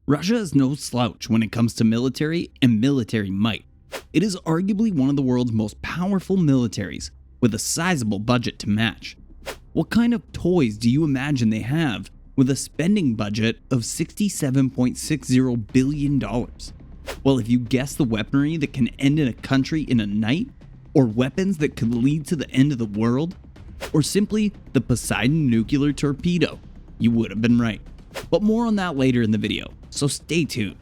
Russia is no slouch when it comes to military and military might. It is arguably one of the world's most powerful militaries, with a sizable budget to match. What kind of toys do you imagine they have with a spending budget of $67.60 billion? Well, if you guess the weaponry that can end in a country in a night, or weapons that could lead to the end of the world, or simply the Poseidon Nuclear Torpedo, you would have been right. But more on that later in the video, so stay tuned.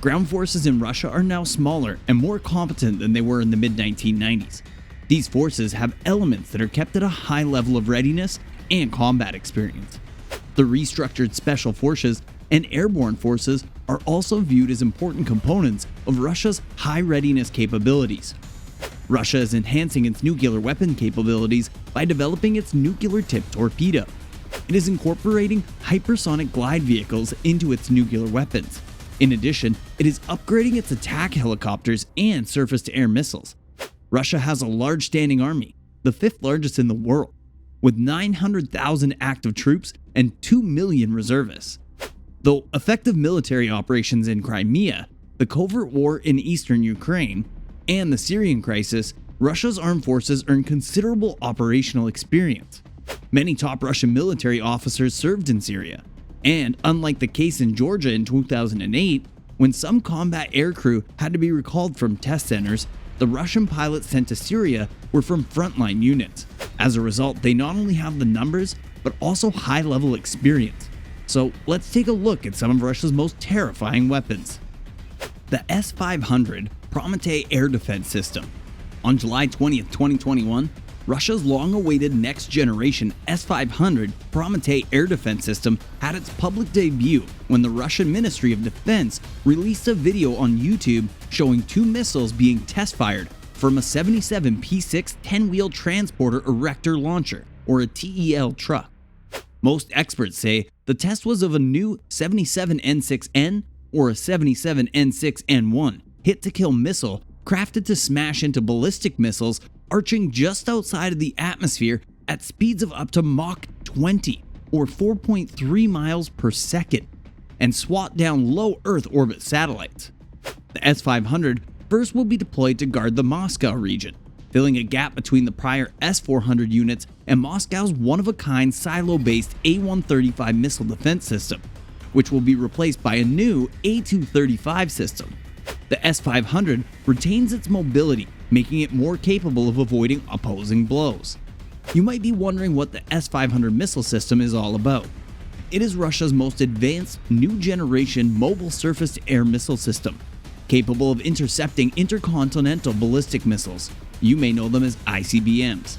Ground forces in Russia are now smaller and more competent than they were in the mid-1990s. These forces have elements that are kept at a high level of readiness and combat experience. The restructured special forces and airborne forces are also viewed as important components of Russia's high readiness capabilities. Russia is enhancing its nuclear weapon capabilities by developing its nuclear-tipped torpedo. It is incorporating hypersonic glide vehicles into its nuclear weapons. In addition, it is upgrading its attack helicopters and surface-to-air missiles. Russia has a large standing army, the fifth largest in the world, with 900,000 active troops and 2 million reservists. Though effective military operations in Crimea, the covert war in eastern Ukraine, and the Syrian crisis, Russia's armed forces earned considerable operational experience. Many top Russian military officers served in Syria, and unlike the case in Georgia in 2008, when some combat aircrew had to be recalled from test centers, the Russian pilots sent to Syria were from frontline units. As a result, they not only have the numbers, but also high-level experience. So let's take a look at some of Russia's most terrifying weapons. The S-500 Prometei Air Defense System. On July 20, 2021, Russia's long-awaited next-generation S-500 Prometei Air Defense System had its public debut when the Russian Ministry of Defense released a video on YouTube showing two missiles being test-fired from a 77 P-6 10-wheel transporter erector launcher, or a TEL truck. Most experts say the test was of a new 77N6N or a 77N6N1 hit-to-kill missile crafted to smash into ballistic missiles arching just outside of the atmosphere at speeds of up to Mach 20 or 4.3 miles per second and swat down low Earth orbit satellites. The S-500 first will be deployed to guard the Moscow region, filling a gap between the prior S-400 units and Moscow's one-of-a-kind silo-based A-135 missile defense system, which will be replaced by a new A-235 system. The S-500 retains its mobility, making it more capable of avoiding opposing blows. You might be wondering what the S-500 missile system is all about. It is Russia's most advanced, new-generation mobile surface-to-air missile system, capable of intercepting intercontinental ballistic missiles. You may know them as ICBMs.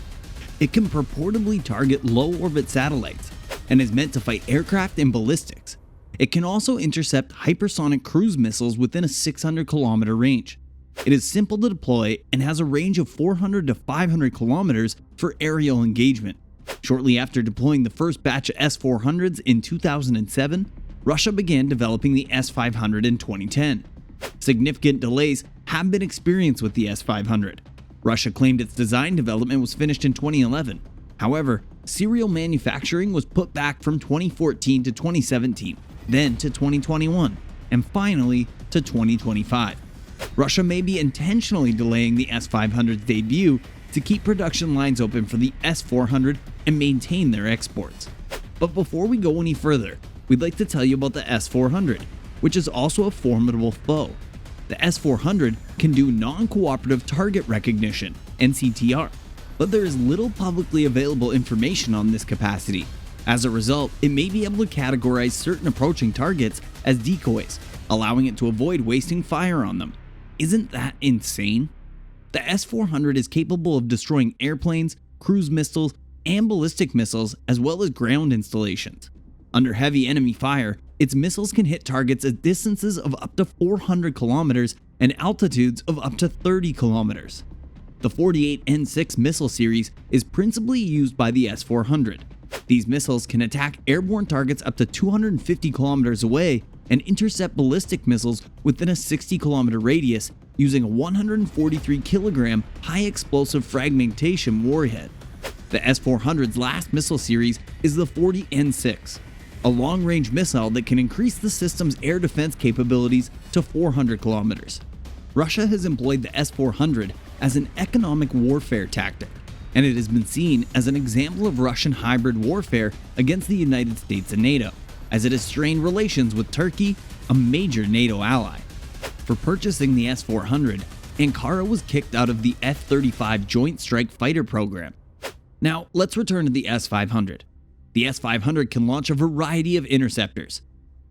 It can purportedly target low-orbit satellites and is meant to fight aircraft and ballistics. It can also intercept hypersonic cruise missiles within a 600-kilometer range. It is simple to deploy and has a range of 400 to 500 kilometers for aerial engagement. Shortly after deploying the first batch of S-400s in 2007, Russia began developing the S-500 in 2010. Significant delays have been experienced with the S-500. Russia claimed its design development was finished in 2011. However, serial manufacturing was put back from 2014 to 2017, then to 2021, and finally to 2025. Russia may be intentionally delaying the S-500's debut to keep production lines open for the S-400 and maintain their exports. But before we go any further, we'd like to tell you about the S-400, which is also a formidable foe. The S-400 can do non-cooperative target recognition, NCTR, but there is little publicly available information on this capacity. As a result, it may be able to categorize certain approaching targets as decoys, allowing it to avoid wasting fire on them. Isn't that insane? The S-400 is capable of destroying airplanes, cruise missiles, and ballistic missiles, as well as ground installations. Under heavy enemy fire, its missiles can hit targets at distances of up to 400 kilometers and altitudes of up to 30 kilometers. The 48N6 missile series is principally used by the S-400. These missiles can attack airborne targets up to 250 kilometers away and intercept ballistic missiles within a 60-kilometer radius using a 143-kilogram high-explosive fragmentation warhead. The S-400's last missile series is the 40N6. a long-range missile that can increase the system's air defense capabilities to 400 kilometers. Russia has employed the S-400 as an economic warfare tactic, and it has been seen as an example of Russian hybrid warfare against the United States and NATO, as it has strained relations with Turkey, a major NATO ally. For purchasing the S-400, Ankara was kicked out of the F-35 Joint Strike Fighter program. Now, let's return to the S-500. The S-500 can launch a variety of interceptors.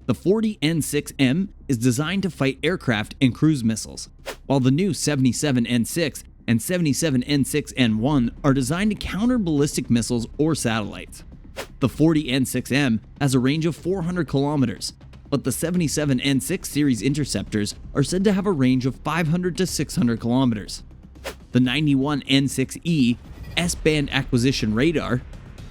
The 40N-6M is designed to fight aircraft and cruise missiles, while the new 77N-6 and 77N-6N-1 are designed to counter ballistic missiles or satellites. The 40N-6M has a range of 400 kilometers, but the 77N-6 series interceptors are said to have a range of 500 to 600 kilometers. The 91N-6E S-band acquisition radar,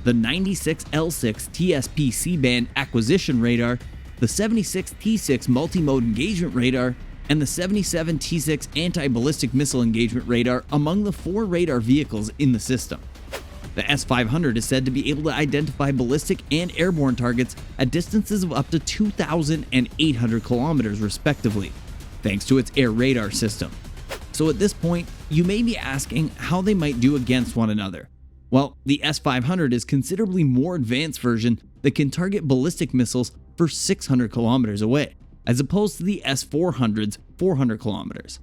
the 96L6 TSP C-band acquisition radar, the 76T6 multi-mode engagement radar, and the 77T6 anti-ballistic missile engagement radar among the 4 radar vehicles in the system. The S-500 is said to be able to identify ballistic and airborne targets at distances of up to 2,800 kilometers respectively, thanks to its air radar system. So at this point, you may be asking how they might do against one another. Well, the S-500 is a considerably more advanced version that can target ballistic missiles for 600 kilometers away, as opposed to the S-400's 400 kilometers.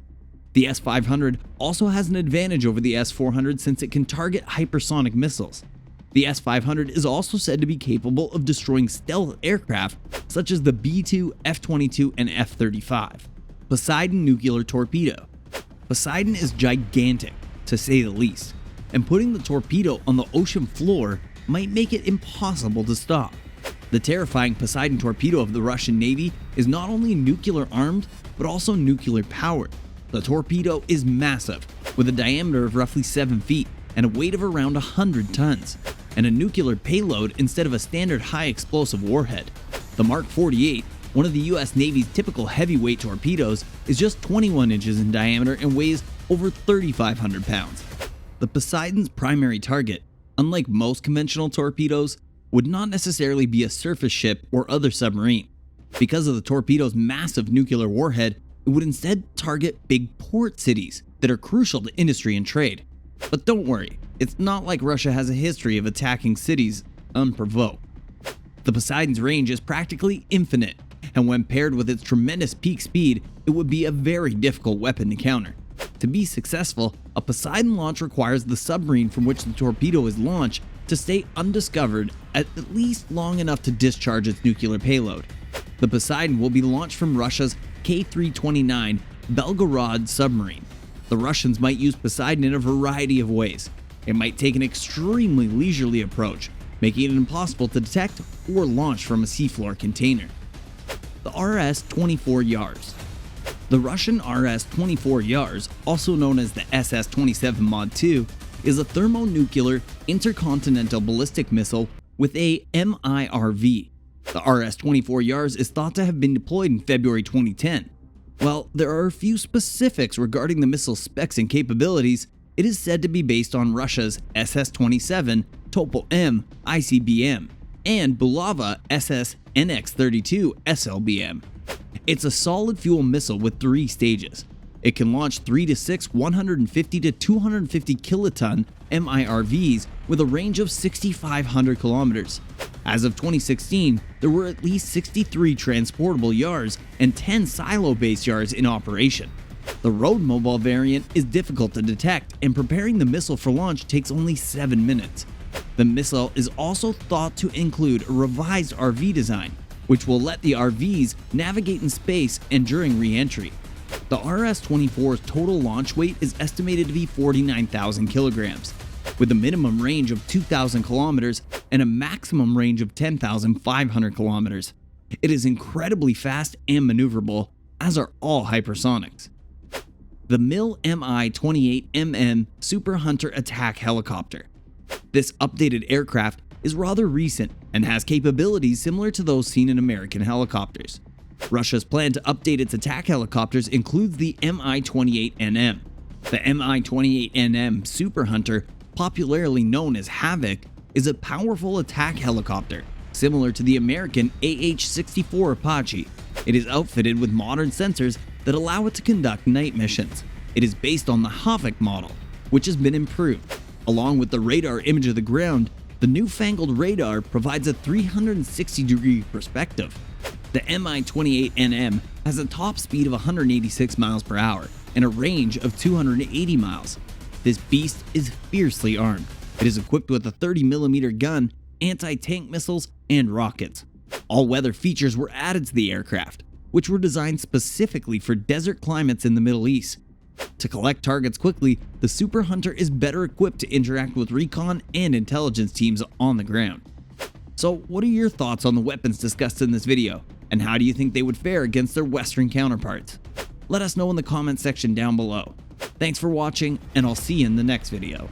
The S-500 also has an advantage over the S-400 since it can target hypersonic missiles. The S-500 is also said to be capable of destroying stealth aircraft such as the B-2, F-22, and F-35. Poseidon Nuclear Torpedo. Poseidon is gigantic, to say the least, and putting the torpedo on the ocean floor might make it impossible to stop. The terrifying Poseidon torpedo of the Russian Navy is not only nuclear armed, but also nuclear powered. The torpedo is massive, with a diameter of roughly 7 feet and a weight of around 100 tons, and a nuclear payload instead of a standard high explosive warhead. The Mark 48, one of the US Navy's typical heavyweight torpedoes, is just 21 inches in diameter and weighs over 3,500 pounds. The Poseidon's primary target, unlike most conventional torpedoes, would not necessarily be a surface ship or other submarine. Because of the torpedo's massive nuclear warhead, it would instead target big port cities that are crucial to industry and trade. But don't worry, it's not like Russia has a history of attacking cities unprovoked. The Poseidon's range is practically infinite, and when paired with its tremendous peak speed, it would be a very difficult weapon to counter. To be successful, a Poseidon launch requires the submarine from which the torpedo is launched to stay undiscovered at least long enough to discharge its nuclear payload. The Poseidon will be launched from Russia's K-329 Belgorod submarine. The Russians might use Poseidon in a variety of ways. It might take an extremely leisurely approach, making it impossible to detect or launch from a seafloor container. The RS-24 Yars. The Russian RS-24 Yars, also known as the SS-27 Mod 2, is a thermonuclear intercontinental ballistic missile with a MIRV. The RS-24 Yars is thought to have been deployed in February 2010. While there are a few specifics regarding the missile's specs and capabilities, it is said to be based on Russia's SS-27 Topol-M ICBM and Bulava SS NX-32 SLBM. It's a solid fuel missile with 3 stages. It can launch 3 to 6 150 to 250 kiloton MIRVs with a range of 6,500 kilometers. As of 2016, there were at least 63 transportable Yars and 10 silo-based Yars in operation. The road mobile variant is difficult to detect, and preparing the missile for launch takes only 7 minutes. The missile is also thought to include a revised RV design, which will let the RVs navigate in space and during re-entry. The RS-24's total launch weight is estimated to be 49,000 kilograms, with a minimum range of 2,000 kilometers and a maximum range of 10,500 kilometers. It is incredibly fast and maneuverable, as are all hypersonics. The MiL-Mi-28MM Super Hunter attack helicopter. This updated aircraft is rather recent and has capabilities similar to those seen in American helicopters. Russia's plan to update its attack helicopters includes the Mi-28NM. The Mi-28NM Super Hunter, popularly known as Havoc, is a powerful attack helicopter Similar to the American AH-64 Apache, it is outfitted with modern sensors that allow it to conduct night missions. It is based on the Havoc model, which has been improved. Along with the radar image of the ground, the newfangled radar provides a 360-degree perspective. The Mi-28NM has a top speed of 186 miles per hour and a range of 280 miles. This beast is fiercely armed. It is equipped with a 30mm gun, anti-tank missiles, and rockets. All-weather features were added to the aircraft, which were designed specifically for desert climates in the Middle East. To collect targets quickly, the Super Hunter is better equipped to interact with recon and intelligence teams on the ground. So what are your thoughts on the weapons discussed in this video, and how do you think they would fare against their Western counterparts? Let us know in the comment section down below. Thanks for watching, and I'll see you in the next video.